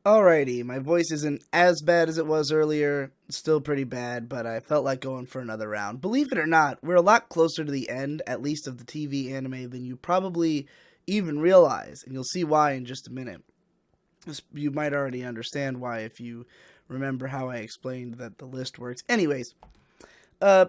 Alrighty, my voice isn't as bad as it was earlier. It's still pretty bad, but I felt like going for another round. Believe it or not, we're a lot closer to the end, at least of the TV anime, than you probably even realize, and you'll see why in just a minute. You might already understand why if you remember how I explained that the list works. Anyways,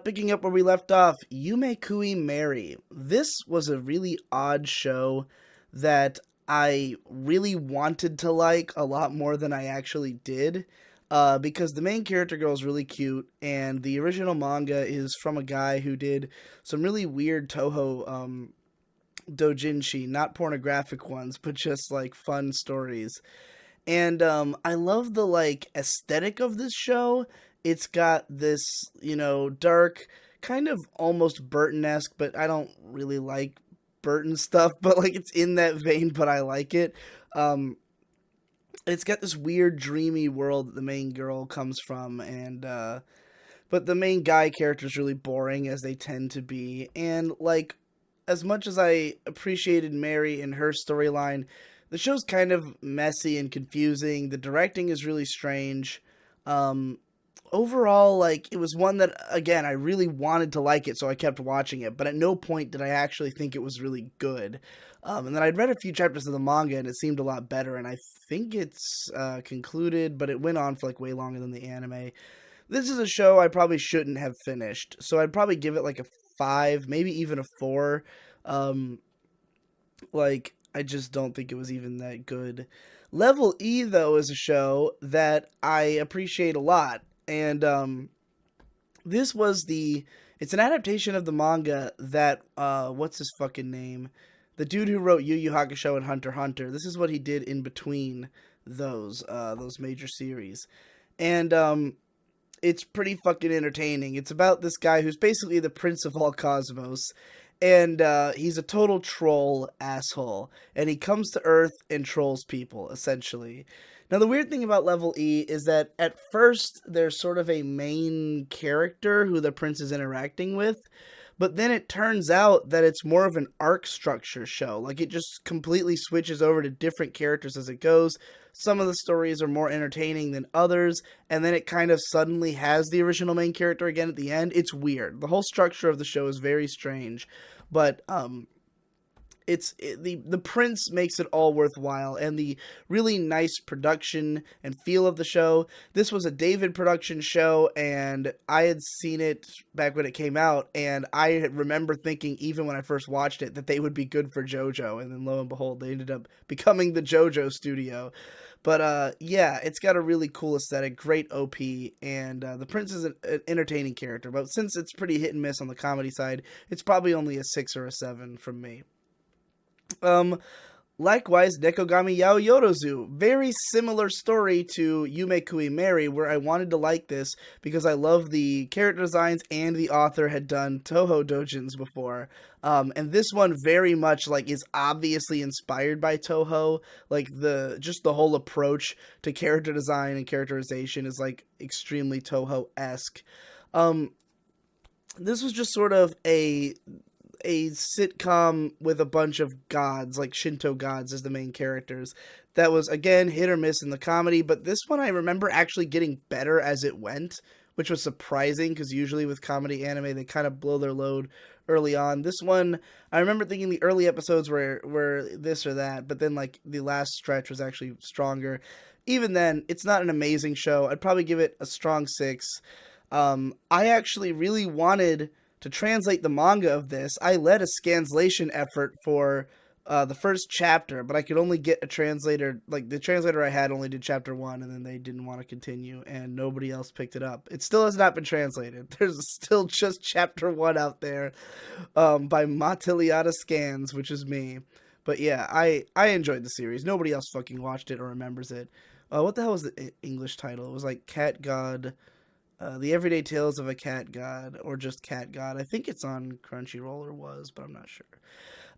picking up where we left off, Yume Kui Mary. This was a really odd show that I really wanted to like a lot more than I actually did. Because the main character girl is really cute, and the original manga is from a guy who did some really weird Toho doujinshi, not pornographic ones, but just like fun stories. And I love the like aesthetic of this show. It's got this, dark, kind of almost Burton-esque, but I don't really like Burton stuff, but like it's in that vein, but I like it. Um, it's got this weird dreamy world that the main girl comes from, and but the main guy character is really boring as they tend to be. And like as much as I appreciated Mary and her storyline, the show's kind of messy and confusing. The directing is really strange. Um, Overall, like it was one that again I really wanted to like it, so I kept watching it. But at no point did I actually think it was really good. And then I'd read a few chapters of the manga, and it seemed a lot better. And I think it's concluded, but it went on for like way longer than the anime. This is a show I probably shouldn't have finished, so I'd probably give it like a 5, maybe even a 4. Um, like, I just don't think it was even that good. Level E, though, is a show that I appreciate a lot. And this was the. It's an adaptation of the manga that. What's his fucking name? The dude who wrote Yu Yu Hakusho and Hunter x Hunter. This is what he did in between those major series. And it's pretty fucking entertaining. It's about this guy who's basically the prince of all cosmos, and he's a total troll asshole, and he comes to Earth and trolls people, essentially. Now, the weird thing about Level E is that at first there's sort of a main character who the prince is interacting with, but then it turns out that it's more of an arc structure show. Like, it just completely switches over to different characters as it goes. Some of the stories are more entertaining than others, and then it kind of suddenly has the original main character again at the end. It's weird. The whole structure of the show is very strange, but the prince makes it all worthwhile, and the really nice production and feel of the show. This was a David production show, and I had seen it back when it came out, and I remember thinking, even when I first watched it, that they would be good for JoJo, and then lo and behold, they ended up becoming the JoJo studio. But yeah, it's got a really cool aesthetic, great OP, and the prince is an entertaining character, but since it's pretty hit and miss on the comedy side, it's probably only a 6 or a 7 from me. Um, Likewise, Nekogami Yaoyorozu. Very similar story to Yume Kui Mary, where I wanted to like this because I love the character designs and the author had done Toho Dojins before. And this one very much like is obviously inspired by Toho. Like just the whole approach to character design and characterization is like extremely Toho-esque. Um, this was just sort of a sitcom with a bunch of gods, like Shinto gods as the main characters. That was, again, hit or miss in the comedy, but this one I remember actually getting better as it went, which was surprising, because usually with comedy anime, they kind of blow their load early on. This one, I remember thinking the early episodes were this or that, but then, like, the last stretch was actually stronger. Even then, it's not an amazing show. I'd probably give it a strong 6. I actually really wanted to translate the manga of this. I led a scanslation effort for the first chapter, but I could only get a translator. Like, the translator I had only did chapter 1, and then they didn't want to continue, and nobody else picked it up. It still has not been translated. There's still just chapter 1 out there by Matiliata Scans, which is me. But yeah, I enjoyed the series. Nobody else fucking watched it or remembers it. What the hell was the English title? It was like Cat God, The Everyday Tales of a Cat God, or just Cat God. I think it's on Crunchyroll, or was, but I'm not sure.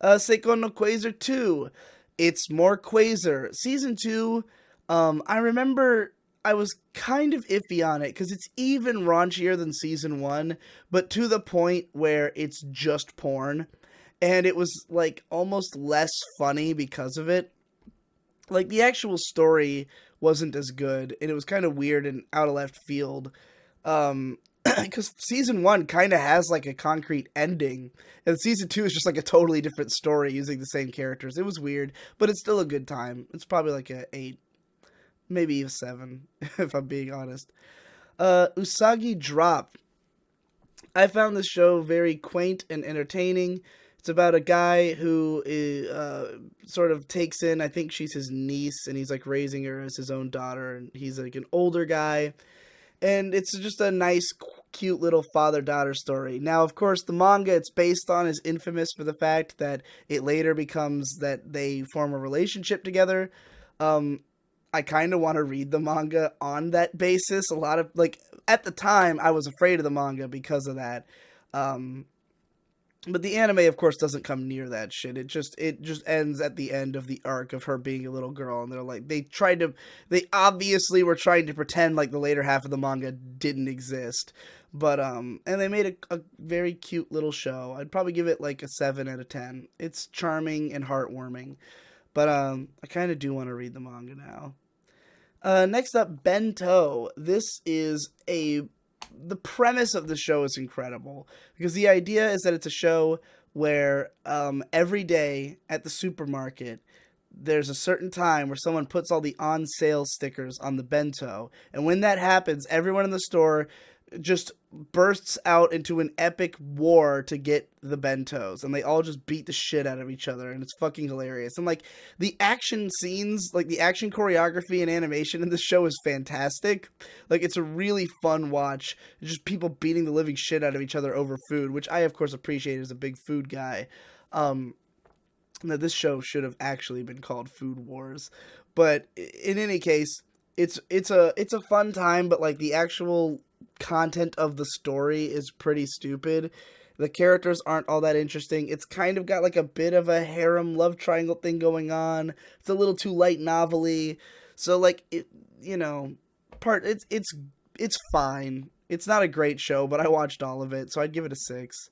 Seikon no Quasar 2. It's more Quasar. Season 2, I remember I was kind of iffy on it, because it's even raunchier than Season 1, but to the point where it's just porn. And it was, like, almost less funny because of it. Like, the actual story wasn't as good, and it was kind of weird and out of left field. Because season 1 kind of has like a concrete ending, and season 2 is just like a totally different story using the same characters. It was weird, but it's still a good time. It's probably like a 8, maybe a 7, if I'm being honest. Usagi Drop. I found this show very quaint and entertaining. It's about a guy who sort of takes in, I think she's his niece, and he's like raising her as his own daughter, and he's like an older guy. And it's just a nice, cute little father-daughter story. Now, of course, the manga it's based on is infamous for the fact that it later becomes that they form a relationship together. I kind of want to read the manga on that basis. A lot of, like, at the time, I was afraid of the manga because of that. But the anime, of course, doesn't come near that shit. It just ends at the end of the arc of her being a little girl, and they're like, they obviously were trying to pretend like the later half of the manga didn't exist. But, and they made a very cute little show. I'd probably give it like a 7 out of 10. It's charming and heartwarming. But, I kind of do want to read the manga now. Next up, Bento. This is the premise of the show is incredible, because the idea is that it's a show where every day at the supermarket there's a certain time where someone puts all the on sale stickers on the bento, and when that happens, everyone in the store just bursts out into an epic war to get the bentos, and they all just beat the shit out of each other, and it's fucking hilarious. And like the action scenes, like the action choreography and animation in this show is fantastic. Like it's a really fun watch, just people beating the living shit out of each other over food, which I of course appreciate as a big food guy. That this show should have actually been called Food Wars, but in any case, it's a fun time, but like the actual content of the story is pretty stupid. The characters aren't all that interesting. It's kind of got like a bit of a harem love triangle thing going on. It's a little too light novel-y. So like it, it's fine. It's not a great show, but I watched all of it, so I'd give it a 6.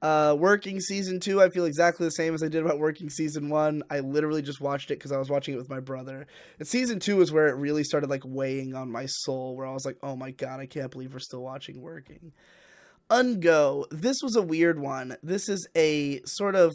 Working season 2, I feel exactly the same as I did about Working season 1. I literally just watched it because I was watching it with my brother. And season 2 is where it really started like weighing on my soul, where I was like, oh my god, I can't believe we're still watching Working. Ungo. This was a weird one. This is a sort of,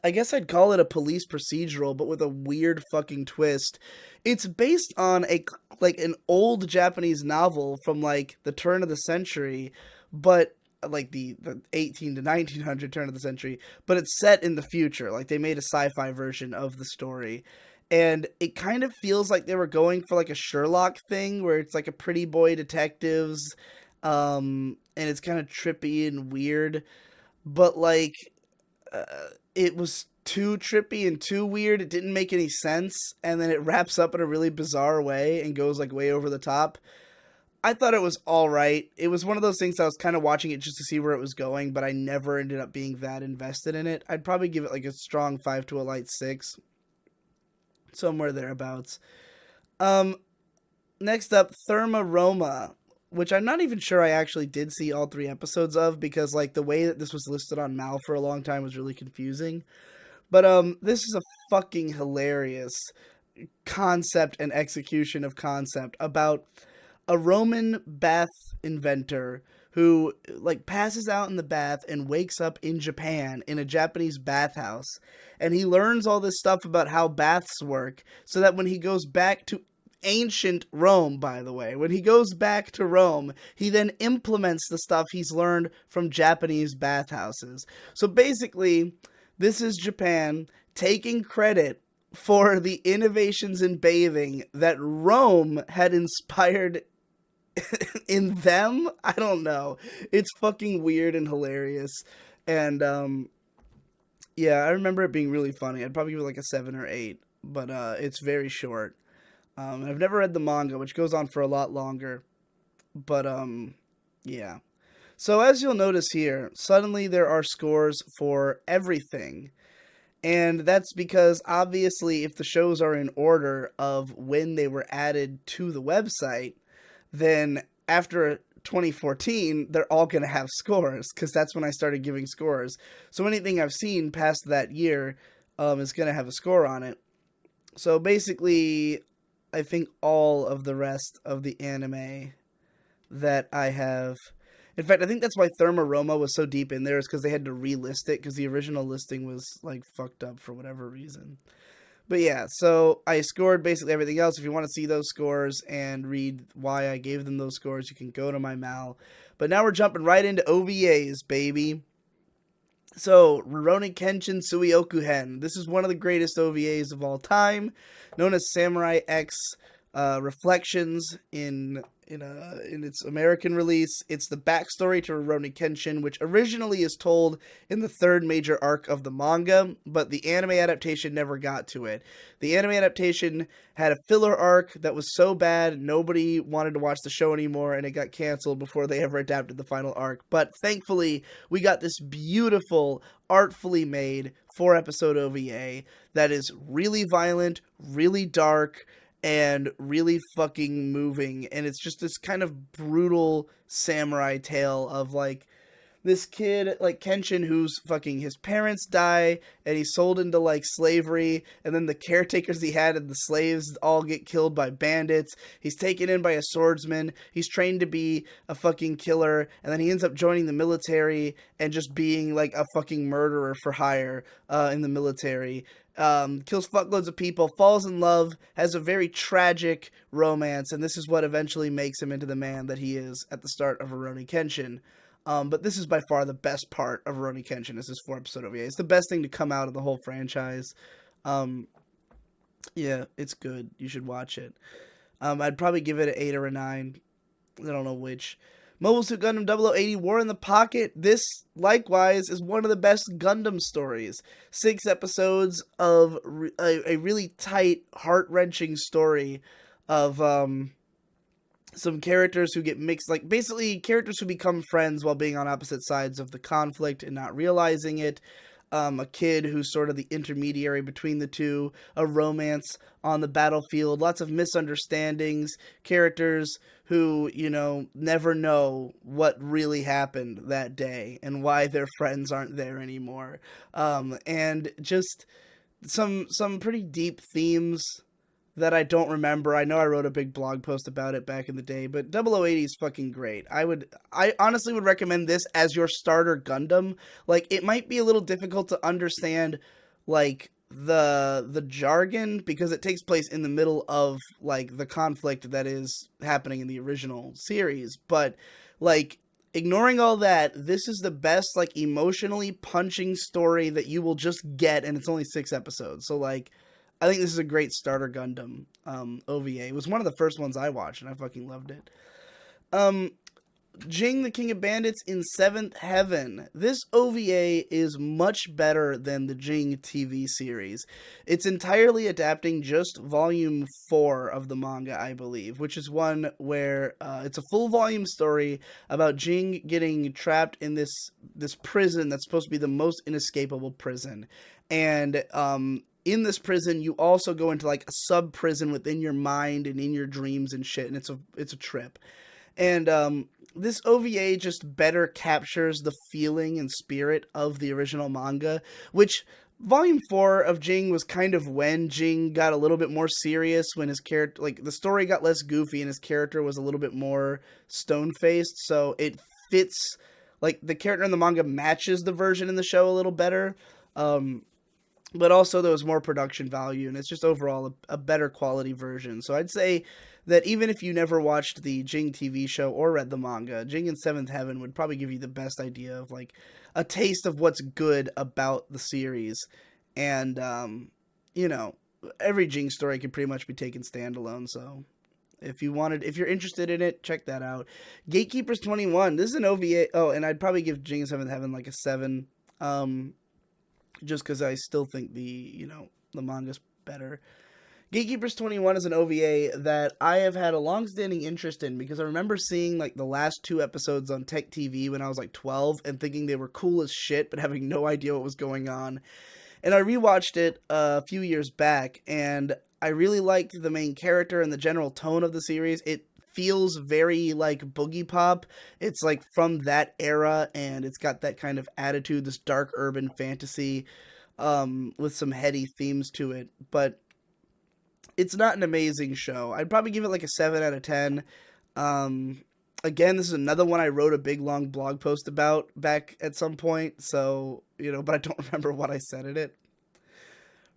I guess I'd call it a police procedural, but with a weird fucking twist. It's based on an old Japanese novel from like the turn of the century, but like the 18 to 1900 turn of the century, but it's set in the future. Like they made a sci-fi version of the story, and it kind of feels like they were going for like a Sherlock thing where it's like a pretty boy detectives, and it's kind of trippy and weird, but like it was too trippy and too weird. It didn't make any sense, and then it wraps up in a really bizarre way and goes like way over the top. I thought it was alright. It was one of those things I was kind of watching it just to see where it was going, but I never ended up being that invested in it. I'd probably give it like a strong 5 to a light 6. Somewhere thereabouts. Next up, Therma Roma, which I'm not even sure I actually did see all 3 episodes of, because like the way that this was listed on Mal for a long time was really confusing. But this is a fucking hilarious concept and execution of concept about a Roman bath inventor who like passes out in the bath and wakes up in Japan in a Japanese bathhouse, and he learns all this stuff about how baths work, so that when he goes back to ancient Rome, by the way, when he goes back to Rome, he then implements the stuff he's learned from Japanese bathhouses. So basically, this is Japan taking credit for the innovations in bathing that Rome had inspired in them. I don't know. It's fucking weird and hilarious. And yeah, I remember it being really funny. I'd probably give it like a 7 or 8, but it's very short. I've never read the manga, which goes on for a lot longer. But yeah. So as you'll notice here, suddenly there are scores for everything. And that's because, obviously, if the shows are in order of when they were added to the website, then after 2014, they're all going to have scores, because that's when I started giving scores. So anything I've seen past that year is going to have a score on it. So basically, I think, all of the rest of the anime that I have. In fact, I think that's why Therma Roma was so deep in there, is because they had to relist it because the original listing was like fucked up for whatever reason. But yeah, so I scored basically everything else. If you want to see those scores and read why I gave them those scores, you can go to my Mal. But now we're jumping right into OVAs, baby. So, Rurouni Kenshin Suiokuhen. This is one of the greatest OVAs of all time, known as Samurai X Reflections in its American release. It's the backstory to Rurouni Kenshin, which originally is told in the third major arc of the manga, but the anime adaptation never got to it. The anime adaptation had a filler arc that was so bad nobody wanted to watch the show anymore, and it got canceled before they ever adapted the final arc. But thankfully, we got this beautiful, artfully made 4-episode OVA that is really violent, really dark, and really fucking moving. And it's just this kind of brutal samurai tale of like this kid, like Kenshin, who's fucking, his parents die and he's sold into like slavery, and then the caretakers he had and the slaves all get killed by bandits. He's taken in by a swordsman. He's trained to be a fucking killer, and then he ends up joining the military and just being like a fucking murderer for hire in the military. Kills fuckloads of people, falls in love, has a very tragic romance, and this is what eventually makes him into the man that he is at the start of Rurouni Kenshin. But this is by far the best part of Rurouni Kenshin, is this 4-episode OVA. It's the best thing to come out of the whole franchise. Yeah, it's good. You should watch it. I'd probably give it an 8 or a 9. I don't know which. Mobile Suit Gundam 0080 War in the Pocket. This, likewise, is one of the best Gundam stories. 6 episodes of a really tight, heart-wrenching story of some characters who get mixed, like basically characters who become friends while being on opposite sides of the conflict and not realizing it. A kid who's sort of the intermediary between the two, a romance on the battlefield, lots of misunderstandings, characters who, you know, never know what really happened that day and why their friends aren't there anymore. And just some pretty deep themes that I don't remember. I know I wrote a big blog post about it back in the day, but 0080 is fucking great. I honestly would recommend this as your starter Gundam. Like, it might be a little difficult to understand, like, the jargon, because it takes place in the middle of, like, the conflict that is happening in the original series, but, like, ignoring all that, this is the best, like, emotionally punching story that you will just get, and it's only 6 episodes, so, like, I think this is a great starter Gundam OVA. It was one of the first ones I watched, and I fucking loved it. Jing the King of Bandits in Seventh Heaven. This OVA is much better than the Jing TV series. It's entirely adapting just volume 4 of the manga, I believe, which is one where it's a full volume story about Jing getting trapped in this prison that's supposed to be the most inescapable prison. And in this prison, you also go into like a sub prison within your mind and in your dreams and shit, and it's a trip. And this OVA just better captures the feeling and spirit of the original manga, which Volume 4 of Jing was kind of when Jing got a little bit more serious, when his character, like, the story got less goofy and his character was a little bit more stone-faced, so it fits, like, the character in the manga matches the version in the show a little better. But also there was more production value, and it's just overall a better quality version. So I'd say that even if you never watched the Jing TV show or read the manga, Jing in Seventh Heaven would probably give you the best idea of, like, a taste of what's good about the series. And, you know, every Jing story can pretty much be taken standalone, so if you're interested in it, check that out. Gatekeepers 21, this is an OVA. Oh, and I'd probably give Jing in Seventh Heaven like a 7. Just because I still think the manga's better. Gatekeepers 21 is an OVA that I have had a long-standing interest in, because I remember seeing, like, the last 2 episodes on Tech TV when I was, like, 12, and thinking they were cool as shit, but having no idea what was going on. And I rewatched it a few years back, and I really liked the main character and the general tone of the series. It feels very, like, boogie pop. It's, like, from that era, and it's got that kind of attitude, this dark urban fantasy, with some heady themes to it. But It's not an amazing show. I'd probably give it like a 7 out of 10. Um, Again, this is another one I wrote a big long blog post about back at some point. So, but I don't remember what I said in it.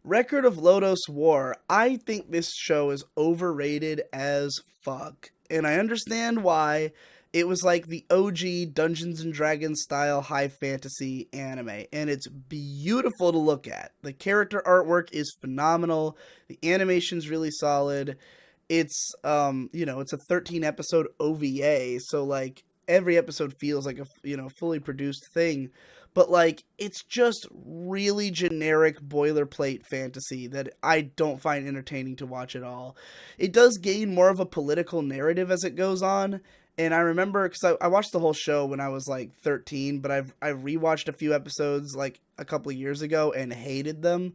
Record of Lodoss War. I think this show is overrated as fuck. And I understand why. It was like the OG Dungeons and Dragons style high fantasy anime, and it's beautiful to look at. The character artwork is phenomenal. The animation's really solid. It's it's a 13 episode OVA, so like every episode feels like a fully produced thing, but like it's just really generic boilerplate fantasy that I don't find entertaining to watch at all. It does gain more of a political narrative as it goes on, and I remember because I watched the whole show when I was like 13, but I've rewatched a few episodes like a couple of years ago and hated them.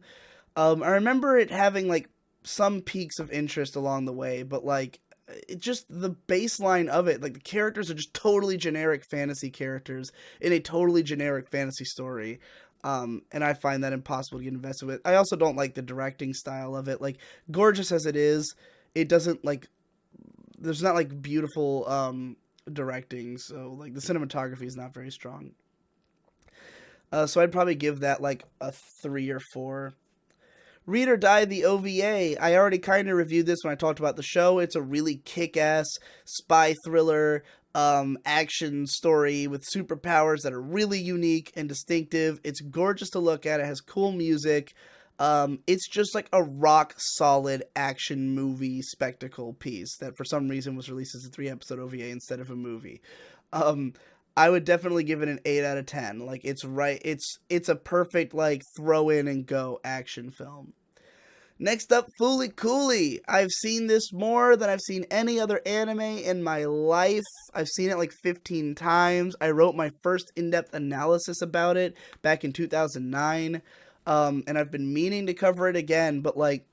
I remember it having like some peaks of interest along the way, but like it just the baseline of it, like the characters are just totally generic fantasy characters in a totally generic fantasy story. And I find that impossible to get invested with. I also don't like the directing style of it. Like gorgeous as it is, it doesn't like there's not like beautiful directing, so like the cinematography is not very strong. So I'd probably give that like a 3 or 4. Read or Die, the OVA. I already kind of reviewed this when I talked about the show. It's a really kick-ass spy thriller action story with superpowers that are really unique and distinctive. It's gorgeous to look at. It has cool music. It's just like a rock solid action movie spectacle piece that for some reason was released as a 3-episode OVA instead of a movie. I would definitely give it an 8 out of 10. Like it's right, it's a perfect like throw in and go action film. Next up, Fooly Cooly. I've seen this more than I've seen any other anime in my life. I've seen it like 15 times. I wrote my first in-depth analysis about it back in 2009. And I've been meaning to cover it again, but like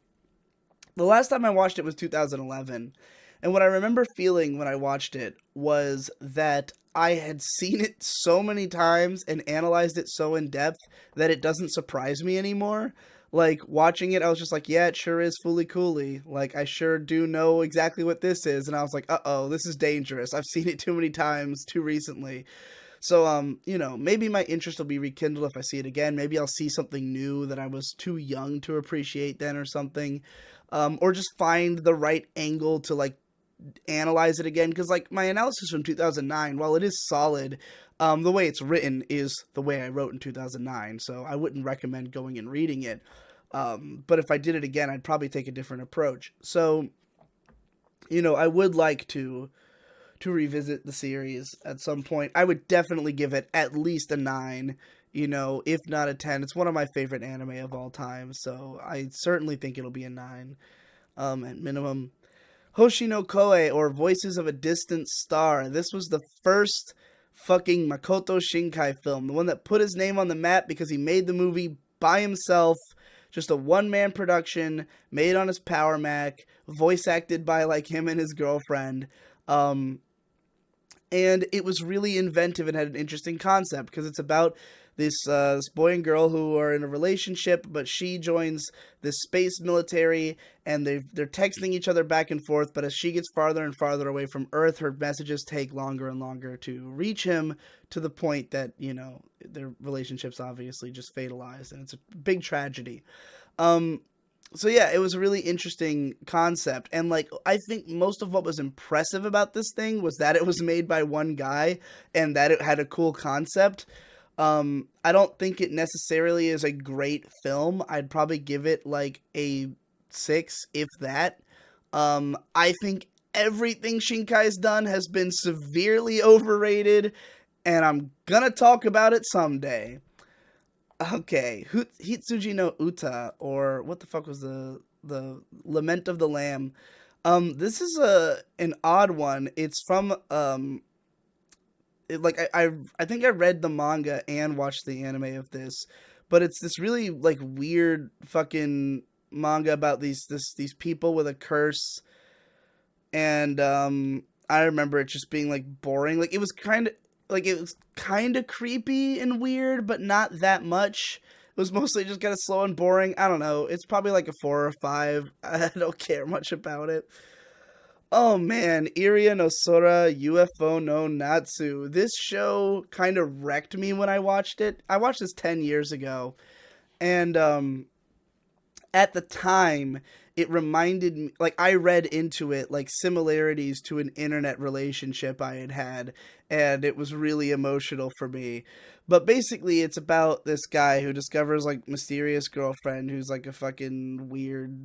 the last time I watched it was 2011. And what I remember feeling when I watched it was that I had seen it so many times and analyzed it so in depth that it doesn't surprise me anymore. Like watching it, I was just like, yeah, it sure is Fooly Cooly. Like I sure do know exactly what this is. And I was like, uh-oh, this is dangerous. I've seen it too many times too recently. So, maybe my interest will be rekindled if I see it again. Maybe I'll see something new that I was too young to appreciate then or something. Or just find the right angle to like analyze it again, because like my analysis from 2009, while it is solid, the way it's written is the way I wrote in 2009, so I wouldn't recommend going and reading it. But if I did it again, I'd probably take a different approach. So I would like to revisit the series at some point. I would definitely give it at least a 9, if not a 10. It's one of my favorite anime of all time, so I certainly think it'll be a 9 at minimum. Hoshi no Koe, or Voices of a Distant Star. This was the first fucking Makoto Shinkai film. The one that put his name on the map because he made the movie by himself. Just a one-man production, made on his Power Mac, voice acted by like him and his girlfriend. And it was really inventive and had an interesting concept because it's about this boy and girl who are in a relationship, but she joins this space military, and they're texting each other back and forth, but as she gets farther and farther away from Earth, her messages take longer and longer to reach him, to the point that, their relationship's obviously just fatalized, and it's a big tragedy. So yeah, it was a really interesting concept, and like I think most of what was impressive about this thing was that it was made by one guy and that it had a cool concept. I don't think it necessarily is a great film. I'd probably give it like a 6, if that. I think everything Shinkai's done has been severely overrated, and I'm gonna talk about it someday. Okay, Hitsuji no Uta, or what the fuck was the Lament of the Lamb. This is an odd one. It's from I think I read the manga and watched the anime of this, but it's this really like weird fucking manga about these people with a curse, and I remember it just being like boring. Like it was kind of creepy and weird, but not that much. was mostly just kind of slow and boring. I don't know. It's probably like a 4 or 5. I don't care much about it. Oh man, Iria no Sora UFO no Natsu. This show kind of wrecked me when I watched it. I watched this 10 years ago, and at the time it reminded me, like, I read into it like similarities to an internet relationship I had had, and it was really emotional for me. But basically it's about this guy who discovers like mysterious girlfriend who's like a fucking weird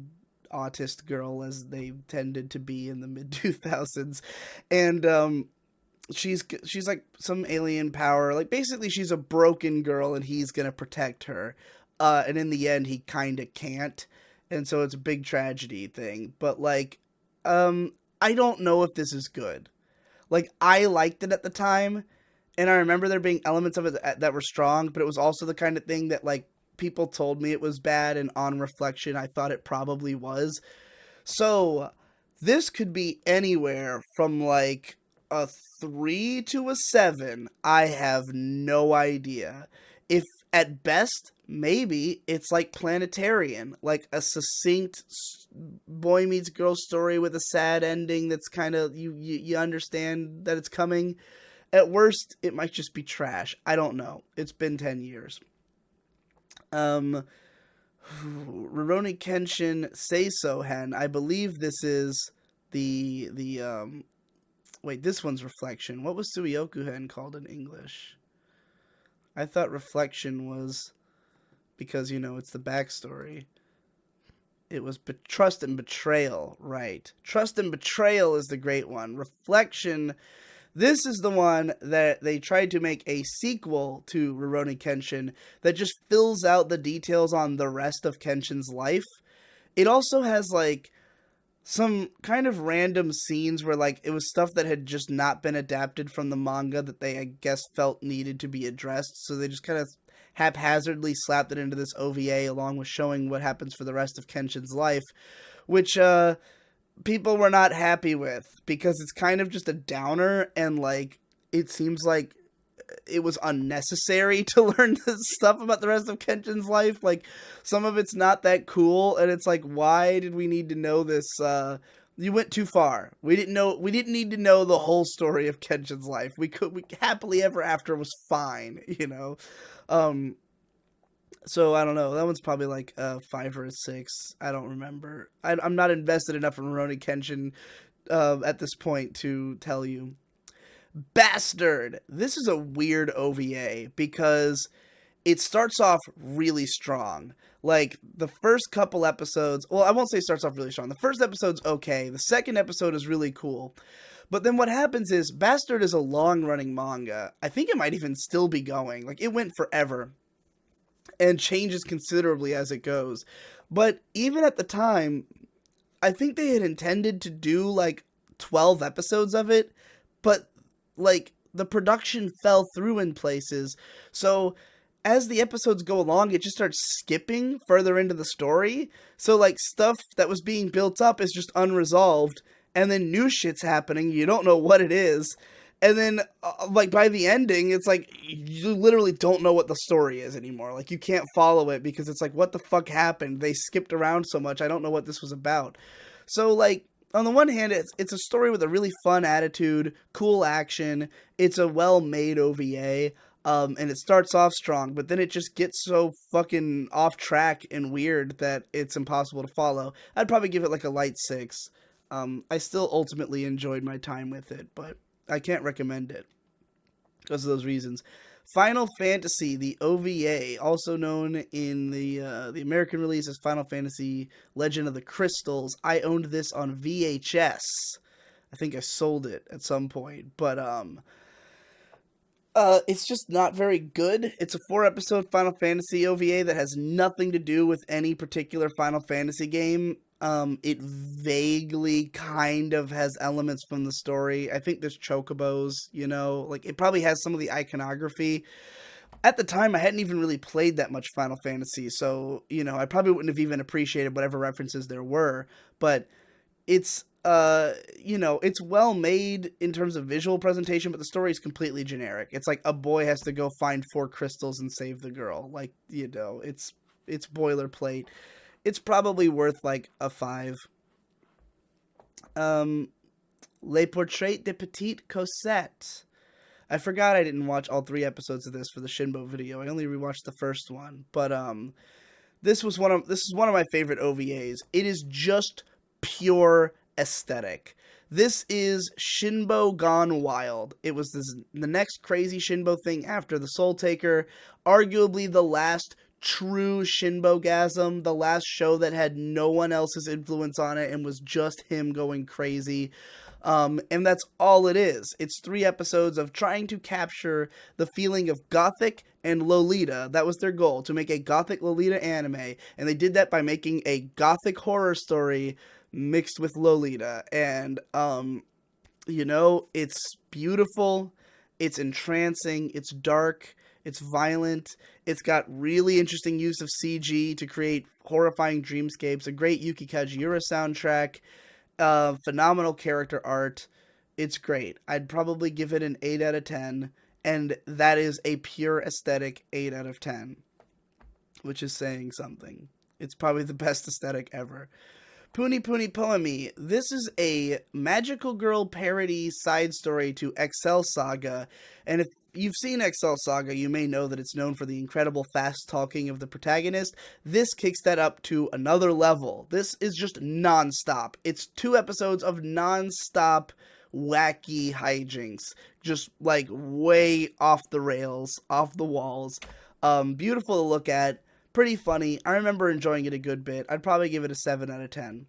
autist girl, as they tended to be in the mid 2000s. And she's like some alien power, like basically she's a broken girl and he's gonna protect her, and in the end he kind of can't, and so it's a big tragedy thing. But like, I don't know if this is good. Like, I liked it at the time, and I remember there being elements of it that were strong, but it was also the kind of thing that like people told me it was bad, and on reflection I thought it probably was. So this could be anywhere from like a 3 to a 7. I have no idea. If at best, maybe it's like Planetarian, like a succinct boy meets girl story with a sad ending that's kind of, you understand that it's coming. At worst, it might just be trash. I don't know. It's been 10 years. Rurouni Kenshin Seiso Hen. I believe this is the wait, this one's Reflection. What was Suioku Hen called in English? I thought Reflection was because, it's the backstory. It was Trust and Betrayal, right. Trust and Betrayal is the great one. Reflection, this is the one that they tried to make a sequel to Rurouni Kenshin that just fills out the details on the rest of Kenshin's life. It also has, like, some kind of random scenes where, like, it was stuff that had just not been adapted from the manga that they, I guess, felt needed to be addressed. So they just kind of haphazardly slapped it into this OVA along with showing what happens for the rest of Kenshin's life, which, people were not happy with, because it's kind of just a downer, and like it seems like it was unnecessary to learn this stuff about the rest of Kenshin's life. Like, some of it's not that cool, and it's like, why did we need to know this? You went too far. We didn't need to know the whole story of Kenshin's life. We happily ever after was fine, So I don't know. That one's probably like a 5 or a 6. I don't remember. I'm not invested enough in Rurouni Kenshin at this point to tell you. Bastard! This is a weird OVA because it starts off really strong. Like, the first couple episodes... Well, I won't say it starts off really strong. The first episode's okay. The second episode is really cool. But then what happens is, Bastard is a long-running manga. I think it might even still be going. Like, it went forever and changes considerably as it goes. But even at the time, I think they had intended to do, like, 12 episodes of it, but, like, the production fell through in places. So as the episodes go along, it just starts skipping further into the story. So, like, stuff that was being built up is just unresolved, and then new shit's happening. You don't know what it is. And then, like, by the ending, it's like, you literally don't know what the story is anymore. Like, you can't follow it because it's like, what the fuck happened? They skipped around so much. I don't know what this was about. So, like, on the one hand, it's a story with a really fun attitude, cool action. It's a well-made OVA, and it starts off strong, but then it just gets so fucking off track and weird that it's impossible to follow. I'd probably give it, like, a light 6. I still ultimately enjoyed my time with it, but I can't recommend it because of those reasons. Final Fantasy, the OVA, also known in the American release as Final Fantasy Legend of the Crystals. I owned this on VHS. I think I sold it at some point, but it's just not very good. It's a 4-episode Final Fantasy OVA that has nothing to do with any particular Final Fantasy game. It vaguely kind of has elements from the story. I think there's chocobos, like, it probably has some of the iconography. At the time, I hadn't even really played that much Final Fantasy, so, I probably wouldn't have even appreciated whatever references there were, but it's it's well made in terms of visual presentation, but the story is completely generic. It's like a boy has to go find 4 crystals and save the girl. Like, it's boilerplate. It's probably worth like a 5. Um, Les Portraits de Petite Cosette. I forgot I didn't watch all 3 episodes of this for the Shinbo video. I only rewatched the first one, but this is one of my favorite OVAs. It is just pure aesthetic. This is Shinbo gone wild. It was the next crazy Shinbo thing after the Soul Taker, arguably the last true Shinbo-gasm, the last show that had no one else's influence on it and was just him going crazy. And that's all it is. It's 3 episodes of trying to capture the feeling of Gothic and Lolita. That was their goal, to make a Gothic Lolita anime. And they did that by making a Gothic horror story mixed with Lolita. And, it's beautiful. It's entrancing. It's dark. It's violent. It's got really interesting use of CG to create horrifying dreamscapes. A great Yuki Kajiura soundtrack. Phenomenal character art. It's great. I'd probably give it an 8 out of 10, and that is a pure aesthetic 8 out of 10, which is saying something. It's probably the best aesthetic ever. Puni Puni Poemi. This is a magical girl parody side story to Excel Saga, and if you've seen Excel Saga, you may know that it's known for the incredible fast talking of the protagonist. This kicks that up to another level. This is just non-stop. It's 2 episodes of non-stop wacky hijinks. Just like way off the rails, off the walls. Beautiful to look at. Pretty funny. I remember enjoying it a good bit. I'd probably give it a 7 out of 10.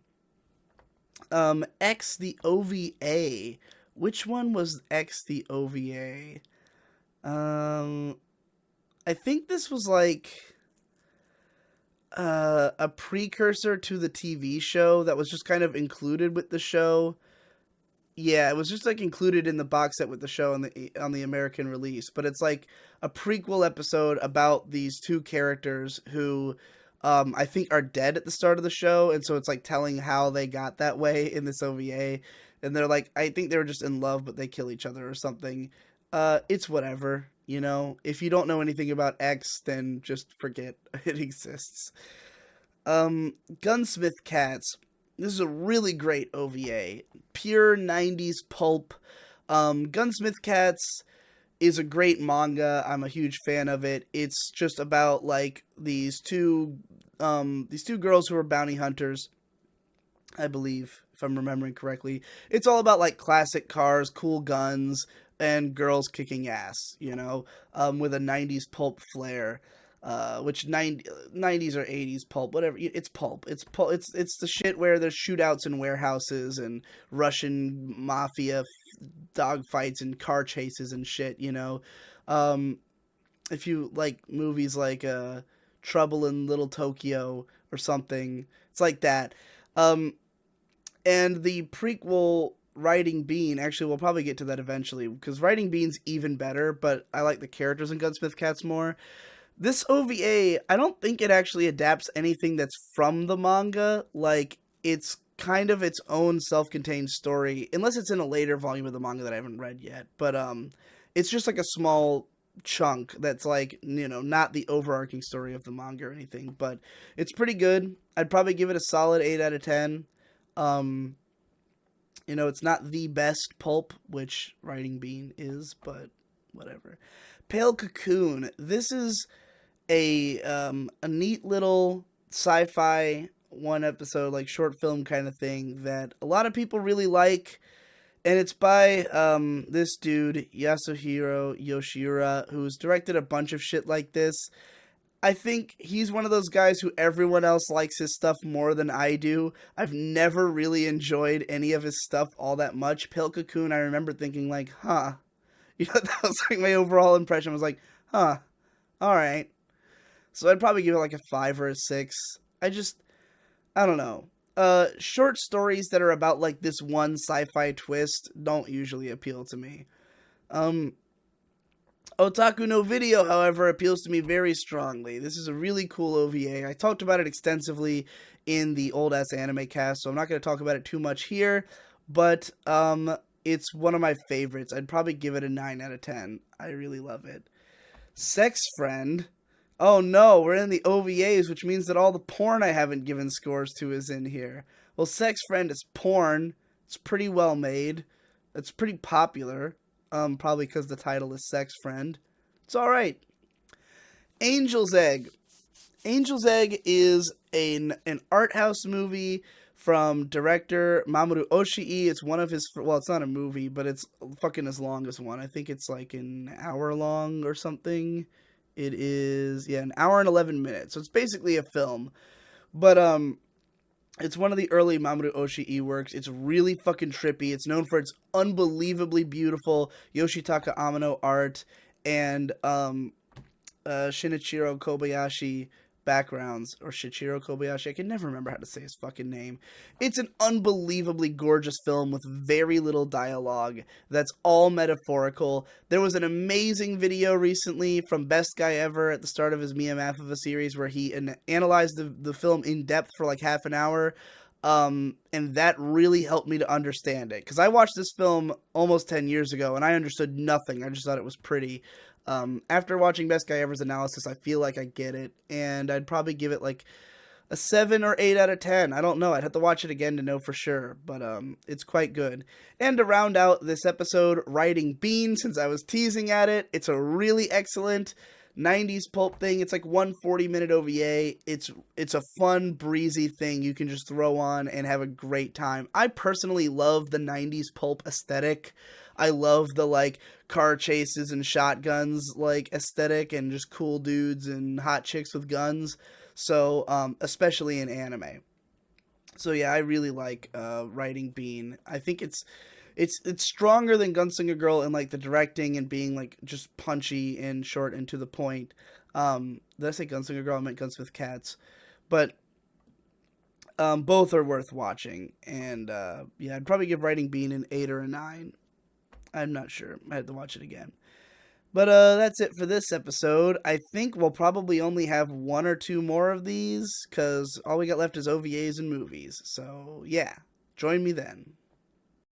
X the OVA. Which one was X the OVA? I think this was like a precursor to the TV show that was just kind of included with the show. Yeah, it was just like included in the box set with the show on the American release, but it's like a prequel episode about these 2 characters who I think are dead at the start of the show, and so it's like telling how they got that way in this OVA, and they're like, I think they were just in love but they kill each other or something. It's whatever, if you don't know anything about X, then just forget it exists. Gunsmith Cats. This is a really great OVA. Pure 90s pulp. Gunsmith Cats is a great manga. I'm a huge fan of it. It's just about like these two girls who are bounty hunters, I believe, if I'm remembering correctly. It's all about like classic cars, cool guns, and girls kicking ass, with a 90s pulp flair. Which 90s or 80s pulp, whatever. It's pulp. It's pulp. It's the shit where there's shootouts in warehouses and Russian mafia dogfights and car chases and shit. If you like movies like Trouble in Little Tokyo or something, it's like that. And the prequel Riding Bean, actually, we'll probably get to that eventually because Riding Bean's even better, but I like the characters in Gunsmith Cats more. This OVA, I don't think it actually adapts anything that's from the manga. Like, it's kind of its own self-contained story, unless it's in a later volume of the manga that I haven't read yet. But it's just like a small chunk that's like, not the overarching story of the manga or anything. But it's pretty good. I'd probably give it a solid 8 out of 10. It's not the best pulp, which Riding Bean is, but whatever. Pail Cocoon. This is a neat little sci-fi 1 episode, like short film kind of thing that a lot of people really like, and it's by this dude Yasuhiro Yoshiura, who's directed a bunch of shit like this. I think he's one of those guys who everyone else likes his stuff more than I do. I've never really enjoyed any of his stuff all that much. Pail Cocoon, I remember thinking like, that was like my overall impression was like, all right. So I'd probably give it like a 5 or a 6. I don't know. Short stories that are about like this one sci-fi twist don't usually appeal to me. Otaku no Video, however, appeals to me very strongly. This is a really cool OVA. I talked about it extensively in the old ass anime cast, so I'm not going to talk about it too much here, but it's one of my favorites. I'd probably give it a 9 out of 10. I really love it. Sex Friend. Oh no, we're in the OVAs, which means that all the porn I haven't given scores to is in here. Well, Sex Friend is porn. It's pretty well made. It's pretty popular. Probably because the title is Sex Friend. It's alright. Angel's Egg. Angel's Egg is an art house movie from director Mamoru Oshii. It's one of his, well, it's not a movie, but it's fucking as long as one. I think it's like an hour long or something. It is, yeah, an hour and 11 minutes. So it's basically a film. But, it's one of the early Mamoru Oshii works. It's really fucking trippy. It's known for its unbelievably beautiful Yoshitaka Amano art and Shinichiro Kobayashi backgrounds, or Shichiro Kobayashi. I can never remember how to say his fucking name. It's an unbelievably gorgeous film with very little dialogue that's all metaphorical. There was an amazing video recently from Best Guy Ever at the start of his Mia Mafova series where he analyzed the film in depth for like half an hour. And that really helped me to understand it. Because I watched this film almost 10 years ago and I understood nothing. I just thought it was pretty. After watching Best Guy Ever's analysis, I feel like I get it, and I'd probably give it like a 7 or 8 out of 10. I don't know. I'd have to watch it again to know for sure, but it's quite good. And to round out this episode, Writing Bean, since I was teasing at it, it's a really excellent 90s pulp thing. It's like 140-minute OVA. It's a fun, breezy thing you can just throw on and have a great time. I personally love the 90s pulp aesthetic. I love the like car chases and shotguns like aesthetic and just cool dudes and hot chicks with guns. So especially in anime. So yeah, I really like Writing Bean. I think it's stronger than Gunslinger Girl in like the directing and being like just punchy and short and to the point. Did I say Gunslinger Girl? I meant Gunsmith Cats. But both are worth watching. And yeah, I'd probably give Writing Bean an 8 or a 9. I'm not sure. I had to watch it again. But that's it for this episode. I think we'll probably only have 1 or 2 more of these, because all we got left is OVAs and movies. So, yeah. Join me then.